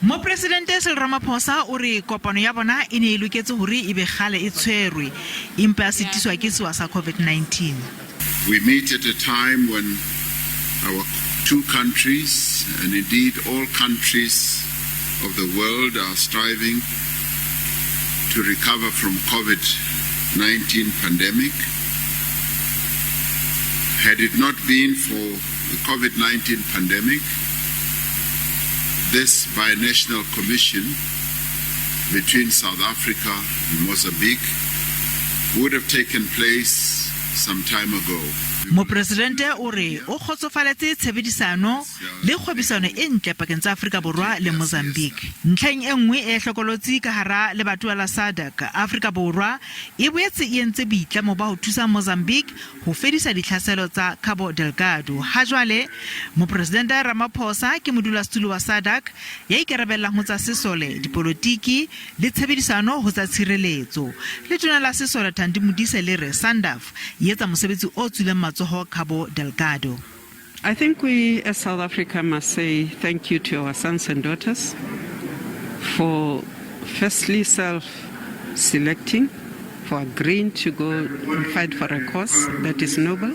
Mopresidente Cyril Ramaphosa o re kopano ya bona e ne e loketse hore e be gale e tshwerwe empa sitiswa ke sewa sa COVID-19. We meet at a time when our two countries, and indeed all countries of the world, are striving to recover from COVID-19 pandemic. Had it not been for the COVID-19 pandemic, this binational commission between South Africa and Mozambique would have taken place some time ago. Mopresidente o re o kgotsofaletse tshebedisano le kgwebisano e ntle pakeng tsa Afrika Borwa le Mozambique. Ntlheng e nngwe e hlokolotsi ka hara lebatowa la SADC, Afrika Borwa e boetse e entse boitlamo ba ho thusa Mozambique ho fedisa ditlhaselo tsa Cabo Delgado. Ha jwale Mopresidente Ramaphosa ke modulasetulo wa SADC ya ikarabellang ho tsa sesole, dipolotiki le tshebedisano ho tsa tshireletso. Le tona la sesole Thandi Modise le re Sandaf e etsa mosebetsi o tswileng Cabo Delgado. I think we as South Africa must say thank you to our sons and daughters for firstly self-selecting, for agreeing to go and fight for a cause that is noble,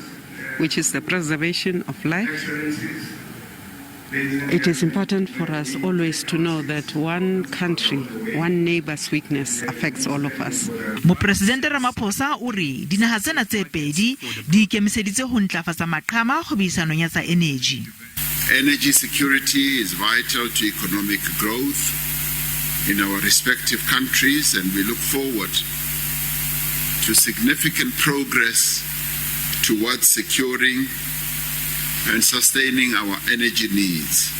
which is the preservation of life. It is important for us always to know that one country, one neighbor's weakness affects all of us. Mopresidente Ramaphosa o re dinaha tsena tse pedi di ikemiseditse ho ntlafatsa maqhama kgwebisano ya tsa energy. Energy security is vital to economic growth in our respective countries, and we look forward to significant progress towards securing and sustaining our energy needs.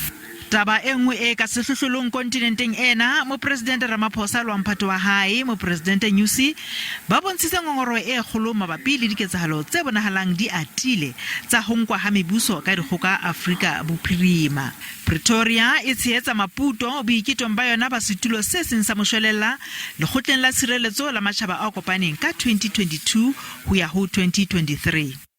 Taba engwe e ka sehlohlolong kontinenteng ena, Mopresidente Ramaphosa lo mphato wa hae, Mopresidente Nyusi, ba bontshitse ngongoro e kgolo mabapi le diketsahalo tse bonahalang di atile tsa ho nkwa ha mebuso ka dikgoka Afrika Bophirima. Pretoria e tshehetsa Maputo boikitong ba yona ba setulo se seng sa moshwelella lekgotleng la tshireletso la Matjhaba a Kopaneng ka 2022 ho ya ho 2023.